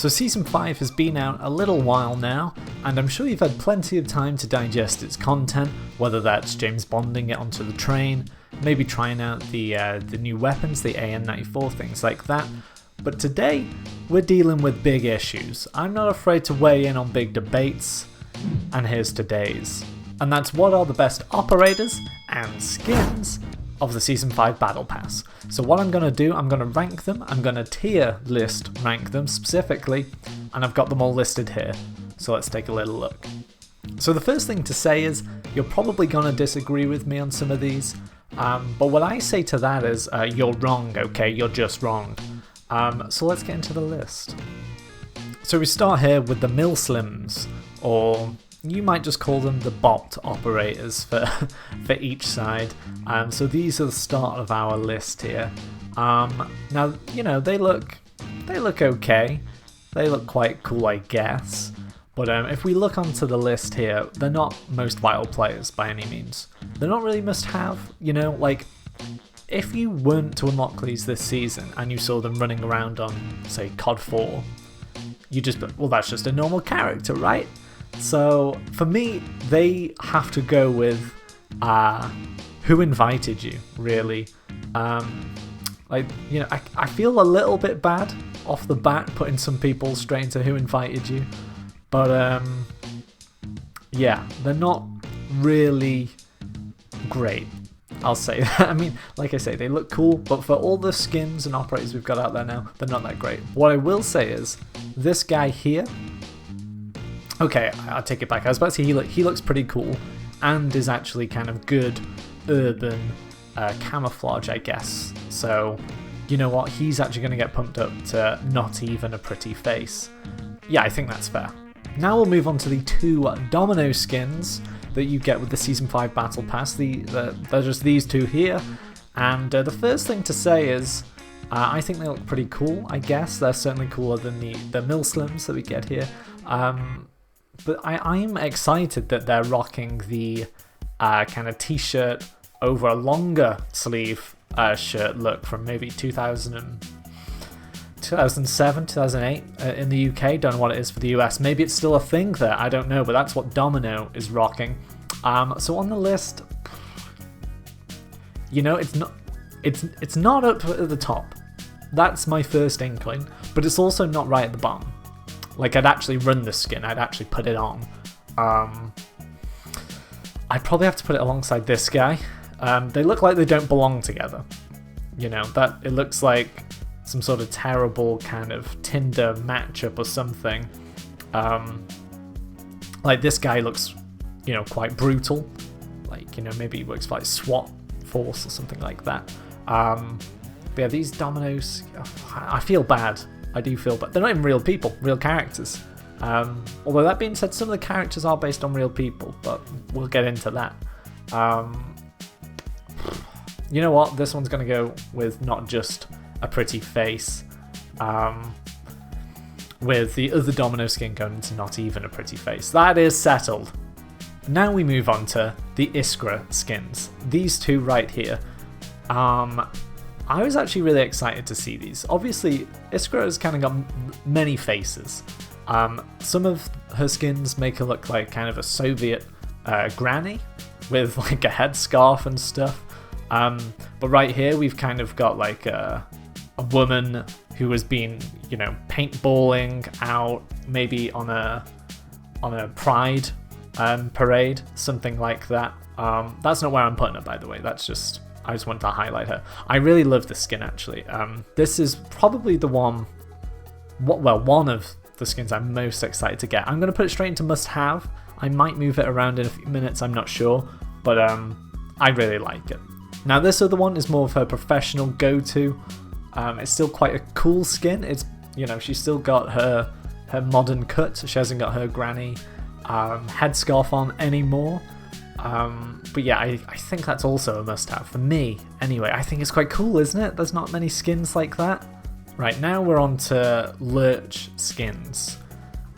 So Season 5 has been out a little while now, and I'm sure you've had plenty of time to digest its content, whether that's James Bonding it onto the train, maybe trying out the new weapons, the AN-94, things like that. But today, we're dealing with big issues. I'm not afraid to weigh in on big debates, and here's today's. And that's what are the best operators and skins of the Season 5 Battle Pass. So what I'm going to do, I'm going to rank them, I'm going to tier list rank them specifically, and I've got them all listed here. So let's take a little look. So the first thing to say is, you're probably going to disagree with me on some of these, but what I say to that is, you're wrong, okay, you're just wrong. So let's get into the list. So we start here with the Milslims, or you might just call them the bot operators for each side. So these are the start of our list here. Now, you know, they look okay. They look quite cool, I guess. But if we look onto the list here, they're not most vital players by any means. They're not really must-have, you know, like, if you weren't to unlock these this season and you saw them running around on, say, COD 4, you just, well, that's just a normal character, right? So for me, they have to go with who invited you, really. Like, you know, I feel a little bit bad off the bat putting some people straight into who invited you, but yeah, they're not really great, I'll say that. I mean, like I say, they look cool, but for all the skins and operators we've got out there now, they're not that great. What I will say is, this guy here, okay, I'll take it back. I was about to say he looks pretty cool and is actually kind of good urban camouflage, I guess. So, you know what? He's actually going to get pumped up to not even a pretty face. Yeah, I think that's fair. Now we'll move on to the two Domino skins that you get with the Season 5 Battle Pass. They're just these two here. And the first thing to say is, I think they look pretty cool, I guess. They're certainly cooler than the Milslims that we get here. But I'm excited that they're rocking the kind of t-shirt over a longer sleeve shirt look from maybe 2007, 2008 in the UK. Don't know what it is for the US. Maybe it's still a thing there. I don't know, but that's what Domino is rocking. So on the list, you know, it's not up at the top. That's my first inkling, but it's also not right at the bottom. Like, I'd actually run the skin, I'd actually put it on. I'd probably have to put it alongside this guy. They look like they don't belong together. You know, that it looks like some sort of terrible kind of Tinder matchup or something. Like, this guy looks, you know, quite brutal. Like, you know, maybe he works for like SWAT force or something like that. But yeah, these Dominos, I feel bad. I do feel bad. They're not even real people, real characters. Although that being said, some of the characters are based on real people, but we'll get into that. You know what? This one's going to go with not just a pretty face, with the other Domino skin going into not even a pretty face. That is settled. Now we move on to the Iskra skins. These two right here. I was actually really excited to see these. Obviously, Iskra has kind of got many faces. Some of her skins make her look like kind of a Soviet granny with like a headscarf and stuff. But right here, we've kind of got like a woman who has been, you know, paintballing out, maybe on a pride parade, something like that. That's not where I'm putting her, by the way. That's just, I just wanted to highlight her. I really love this skin, actually. This is probably the one of the skins I'm most excited to get. I'm going to put it straight into must-have. I might move it around in a few minutes, I'm not sure. But I really like it. Now, this other one is more of her professional go-to. It's still quite a cool skin. It's, you know, she's still got her modern cut. She hasn't got her granny headscarf on anymore. But yeah, I think that's also a must-have for me. Anyway, I think it's quite cool, isn't it? There's not many skins like that. Right, now we're on to Lurch skins.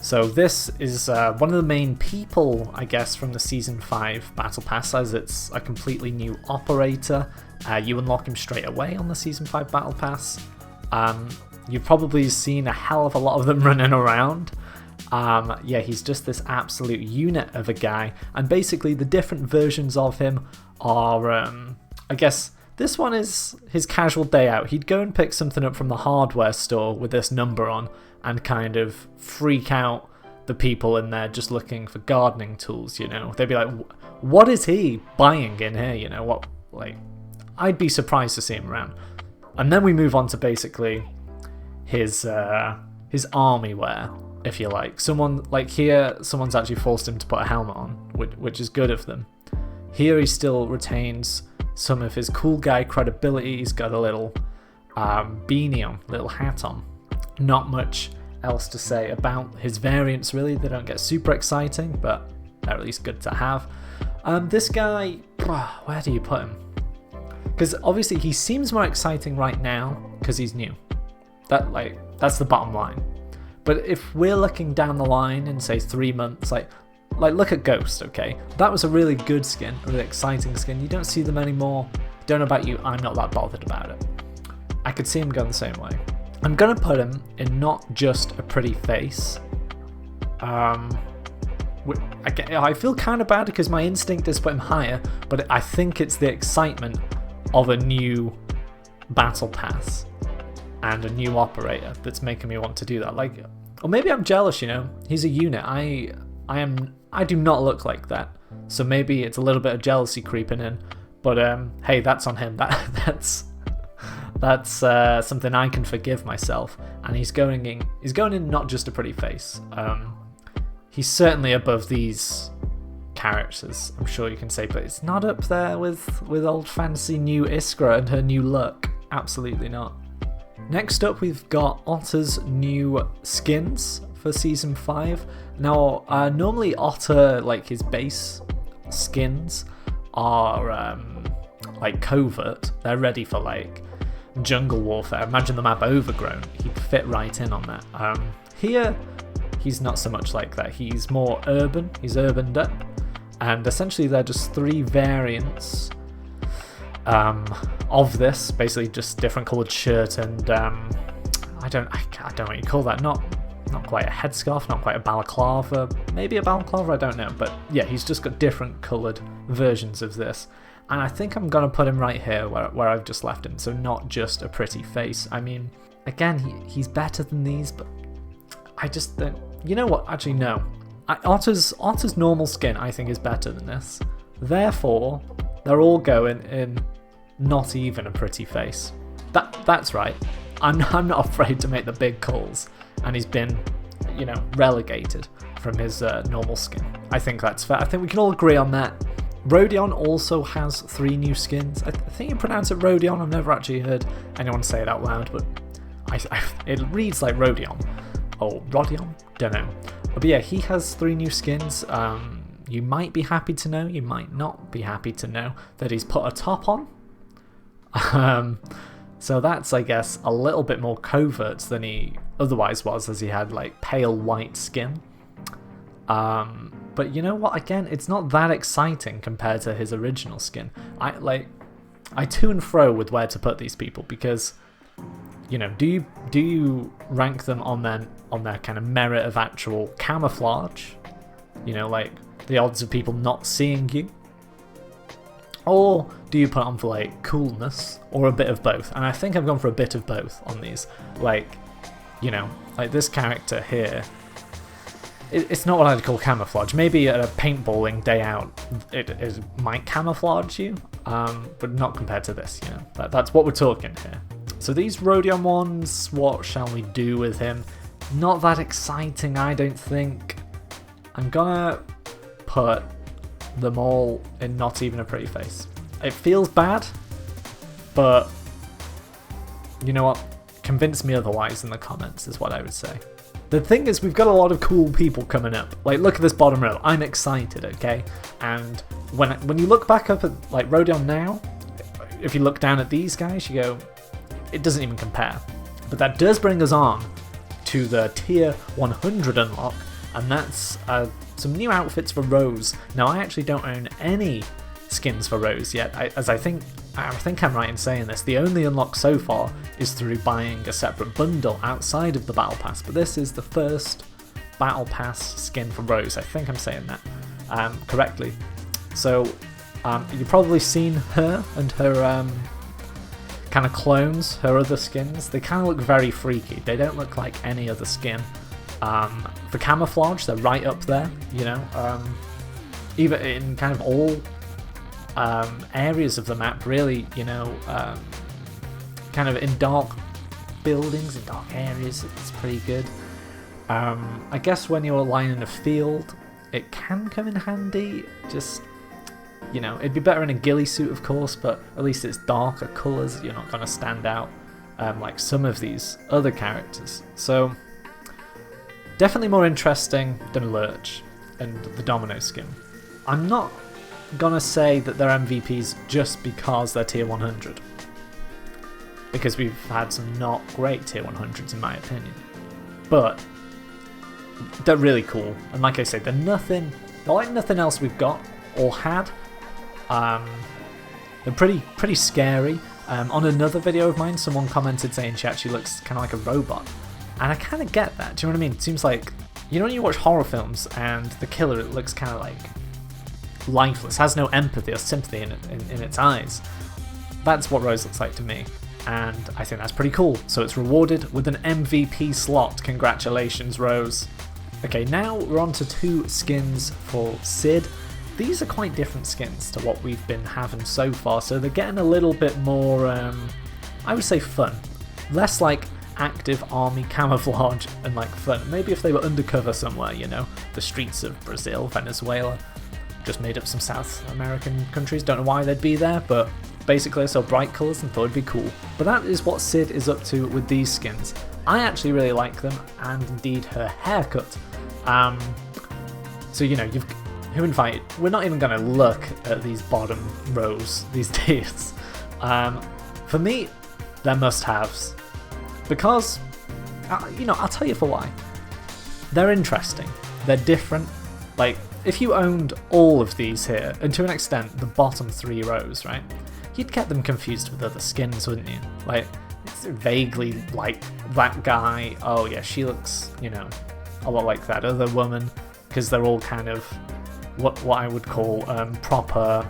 So this is one of the main people, I guess, from the Season 5 Battle Pass, as it's a completely new operator. You unlock him straight away on the Season 5 Battle Pass. You've probably seen a hell of a lot of them running around. Yeah, he's just this absolute unit of a guy, and basically the different versions of him are, I guess this one is his casual day out. He'd go and pick something up from the hardware store with this number on and kind of freak out the people in there just looking for gardening tools, you know. They'd be like, what is he buying in here, you know, what, like, I'd be surprised to see him around. And then we move on to basically his army wear, if you like. Someone, like here, someone's actually forced him to put a helmet on, which is good of them. Here he still retains some of his cool guy credibility. He's got a little beanie on, little hat on. Not much else to say about his variants really. They don't get super exciting, but they're at least good to have. This guy, where do you put him? Because obviously he seems more exciting right now because he's new. That's the bottom line. But if we're looking down the line in say 3 months, like look at Ghost, okay? That was a really good skin, a really exciting skin. You don't see them anymore. Don't know about you, I'm not that bothered about it. I could see him going the same way. I'm gonna put him in not just a pretty face. I feel kind of bad because my instinct is to put him higher, but I think it's the excitement of a new battle pass and a new operator that's making me want to do that. Like, or maybe I'm jealous, you know. He's a unit. I do not look like that, so maybe it's a little bit of jealousy creeping in. But hey, that's on him. That's something I can forgive myself. And he's going in not just a pretty face. He's certainly above these characters, I'm sure you can say, but it's not up there with old fancy new Iskra and her new look. Absolutely not. Next up, we've got Otter's new skins for Season 5. Now, normally Otter, like his base skins, are like covert. They're ready for like jungle warfare. Imagine the map Overgrown. He'd fit right in on that. Here, he's not so much like that. He's more urban. He's urbaned up. And essentially they're just 3 variants of this, basically just different coloured shirt and I don't know what you call that. Not quite a headscarf, not quite a balaclava, maybe a balaclava, I don't know. But yeah, he's just got different coloured versions of this. And I think I'm gonna put him right here where I've just left him. So not just a pretty face. I mean, again, he's better than these, but I just don't. You know what? Actually, no. Otter's normal skin, I think, is better than this. Therefore, they're all going in not even a pretty face. That's right. I'm not afraid to make the big calls, and he's been, you know, relegated from his normal skin. I think that's fair. I think we can all agree on that. Rhodion also has 3 new skins. I think you pronounce it Rhodion. I've never actually heard anyone say it out loud, but it reads like Rhodion. Oh, Rhodion? Don't know. But yeah, he has 3 new skins. You might be happy to know, you might not be happy to know that he's put a top on. So that's, I guess, a little bit more covert than he otherwise was, as he had like pale white skin. But you know what? Again, it's not that exciting compared to his original skin. I to and fro with where to put these people because, you know, do you rank them on their kind of merit of actual camouflage? You know, like the odds of people not seeing you? Or do you put on for like coolness or a bit of both? And I think I've gone for a bit of both on these. Like, you know, like this character here, it's not what I'd call camouflage. Maybe at a paintballing day out, it might camouflage you, but not compared to this, you know. That's what we're talking here. So these Rhodion ones, what shall we do with him? Not that exciting, I don't think. I'm gonna put them all in not even a pretty face. It feels bad, but you know what? Convince me otherwise in the comments is what I would say. The thing is, we've got a lot of cool people coming up. Like, look at this bottom row. I'm excited, okay? And when you look back up at like Rhodion now, if you look down at these guys, you go, it doesn't even compare. But that does bring us on to the tier 100 unlock, and that's some new outfits for Rose. Now, I actually don't own any skins for Rose yet, as I think I think I'm right in saying this, the only unlock so far is through buying a separate bundle outside of the Battle Pass, but this is the first Battle Pass skin for Rose. I think I'm saying that correctly. So you've probably seen her and her kind of clones, her other skins. They kind of look very freaky. They don't look like any other skin. For camouflage, they're right up there, you know, even in kind of all areas of the map, really, you know, kind of in dark buildings, in dark areas, it's pretty good. I guess when you're lying in a field, it can come in handy. Just, you know, it'd be better in a ghillie suit, of course, but at least it's darker colours. You're not going to stand out like some of these other characters. So, definitely more interesting than Lurch and the Domino skin. I'm not gonna say that they're MVPs just because they're tier 100, because we've had some not great tier 100s in my opinion, but they're really cool, and like I said, they're like nothing else we've got or had. They're pretty scary. On another video of mine, someone commented saying she actually looks kind of like a robot, and I kind of get that. Do you know what I mean? It seems like, you know, when you watch horror films and the killer, it looks kind of like lifeless, has no empathy or sympathy in its eyes. That's what Rose looks like to me, and I think that's pretty cool. So it's rewarded with an MVP slot. Congratulations, Rose. Okay, now we're on to 2 skins for Sid. These are quite different skins to what we've been having so far, so they're getting a little bit more, I would say, fun. Less like active army camouflage and like fun. Maybe if they were undercover somewhere, you know, the streets of Brazil, Venezuela. Just made up some South American countries, don't know why they'd be there, but basically I saw bright colours and thought it'd be cool. But that is what Sid is up to with these skins. I actually really like them, and indeed her haircut. So, you know, who invited? We're not even going to look at these bottom rows, these tiers. For me, they're must-haves. Because, you know, I'll tell you for why. They're interesting. They're different. Like, if you owned all of these here, and to an extent, the bottom 3 rows, right? You'd get them confused with other skins, wouldn't you? Like, it's vaguely like that guy. Oh yeah, she looks, you know, a lot like that other woman, because they're all kind of what I would call proper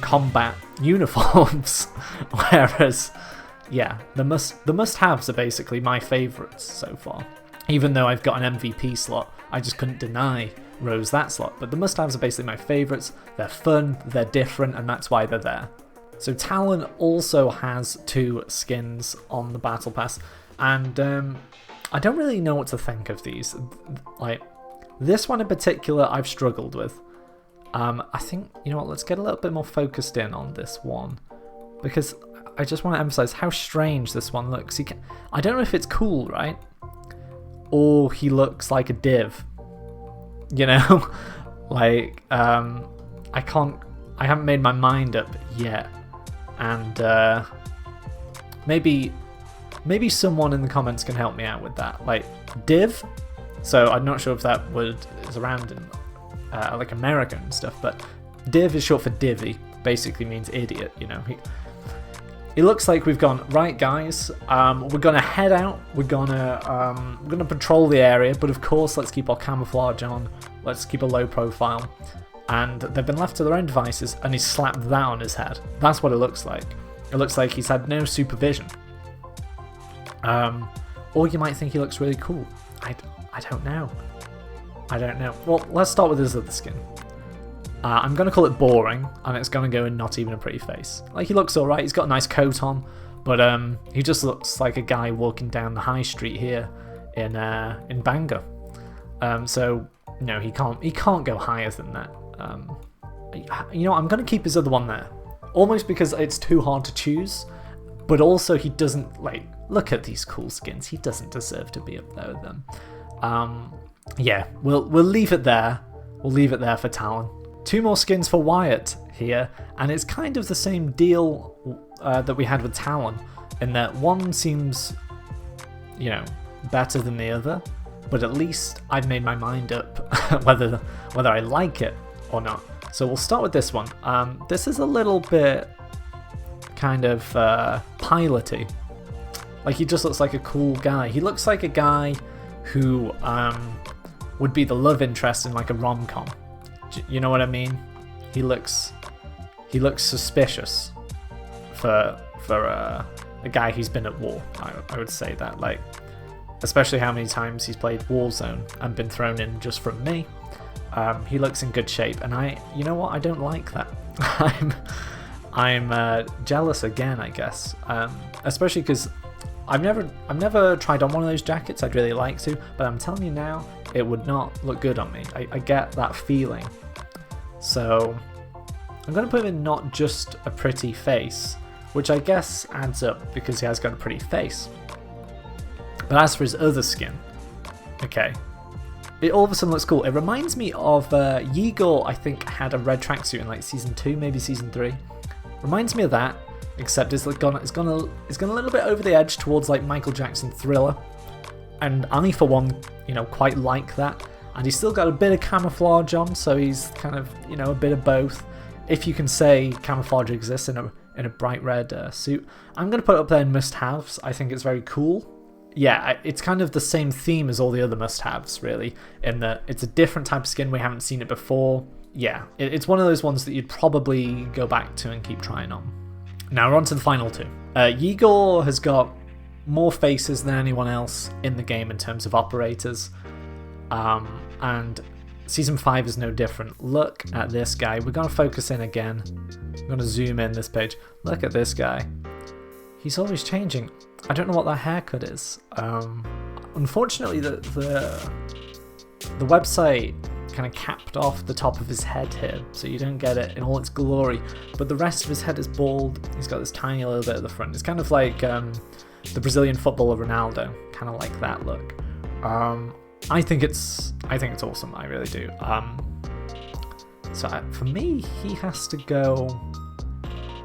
combat uniforms. Whereas, yeah, the must-haves are basically my favourites so far. Even though I've got an MVP slot, I just couldn't deny Rose that slot. But the must-haves are basically my favourites. They're fun, they're different, and that's why they're there. So Talon also has 2 skins on the Battle Pass, and I don't really know what to think of these. Like, this one in particular I've struggled with. I think, you know what, let's get a little bit more focused in on this one, because I just want to emphasise how strange this one looks. I don't know if it's cool, right? Or he looks like a div, you know? Like, I haven't made my mind up yet, and maybe someone in the comments can help me out with that. Like, div, so I'm not sure if that word is around in like American and stuff, but div is short for divvy, basically means idiot, you know? It looks like we've gone, right guys, we're gonna head out, we're gonna patrol the area, but of course let's keep our camouflage on, let's keep a low profile. And they've been left to their own devices, and he's slapped that on his head. That's what it looks like. It looks like he's had no supervision. Or you might think he looks really cool. I don't know. I don't know. Well, let's start with his other skin. I'm going to call it boring, and it's going to go in not even a pretty face. Like, he looks alright, he's got a nice coat on, but he just looks like a guy walking down the high street here in Bangor. So, no, he can't go higher than that. You know, I'm going to keep his other one there. Almost because it's too hard to choose, but also he doesn't, like, look at these cool skins. He doesn't deserve to be up there with them. Yeah, we'll leave it there. We'll leave it there for Talon. 2 more skins for Wyatt here, and it's kind of the same deal that we had with Talon, in that one seems, you know, better than the other, but at least I've made my mind up whether I like it or not. So we'll start with this one. This is a little bit kind of piloty. Like, he just looks like a cool guy. He looks like a guy who would be the love interest in like a rom-com. You know what I mean? He looks suspicious for a guy who's been at war. I would say that, like, especially how many times he's played Warzone and been thrown in just from me. He looks in good shape, and you know what? I don't like that. I'm jealous again, I guess. Especially because I've never tried on one of those jackets. I'd really like to, but I'm telling you now, it would not look good on me. I get that feeling. So I'm going to put him in not just a pretty face, which I guess adds up because he has got a pretty face. But as for his other skin, okay, it all of a sudden looks cool. It reminds me of Igor. I think had a red tracksuit in like season 2, maybe season 3. Reminds me of that, except it's gone a little bit over the edge towards like Michael Jackson Thriller, and I for one, quite like that. And he's still got a bit of camouflage on, so he's kind of a bit of both, if you can say camouflage exists in a bright red suit. I'm gonna put it up there in must-haves. I think it's very cool. Yeah, it's kind of the same theme as all the other must-haves, really, in that it's a different type of skin. We haven't seen it before. Yeah, it's one of those ones that you'd probably go back to and keep trying on. Now we're on to the final two. Igor has got more faces than anyone else in the game in terms of operators, and Season 5 is no different. Look at this guy. We're going to focus in again. I'm going to zoom in this page. Look at this guy. He's always changing. I don't know what that haircut is. Unfortunately, the website kind of capped off the top of his head here, so you don't get it in all its glory. But the rest of his head is bald. He's got this tiny little bit at the front. It's kind of like the Brazilian footballer Ronaldo, kind of like that look. I think it's awesome. I really do. So for me, he has to go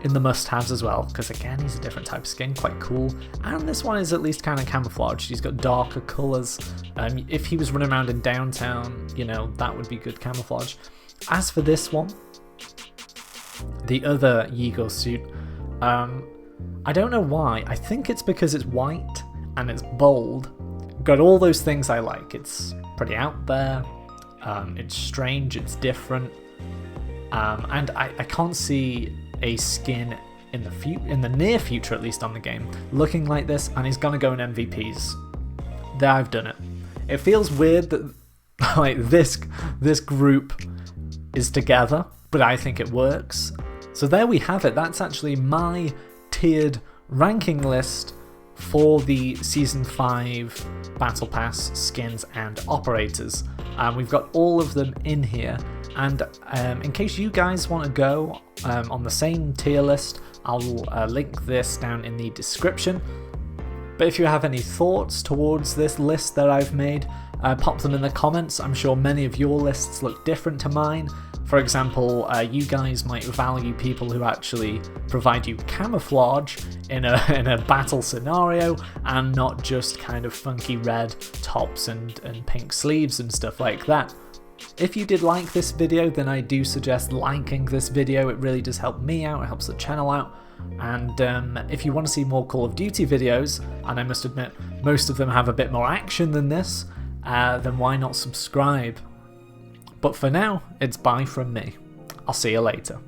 in the must-haves as well, because again, he's a different type of skin, quite cool. And this one is at least kind of camouflaged. He's got darker colours. If he was running around in downtown, that would be good camouflage. As for this one, the other Igor suit, I don't know why. I think it's because it's white and it's bold. Got all those things I like. It's pretty out there. It's strange. It's different. And I can't see a skin in the near future, at least on the game, looking like this. And he's gonna go in MVPs. There, I've done it. It feels weird that like this group is together, but I think it works. So there we have it. That's actually my tiered ranking list for the Season 5 Battle Pass skins and operators. We've got all of them in here, and in case you guys want to go on the same tier list, I'll link this down in the description. But if you have any thoughts towards this list that I've made, pop them in the comments. I'm sure many of your lists look different to mine. For example, you guys might value people who actually provide you camouflage in a battle scenario, and not just kind of funky red tops and pink sleeves and stuff like that. If you did like this video, then I do suggest liking this video. It really does help me out, it helps the channel out. And if you want to see more Call of Duty videos, and I must admit most of them have a bit more action than this, then why not subscribe? But for now, it's bye from me. I'll see you later.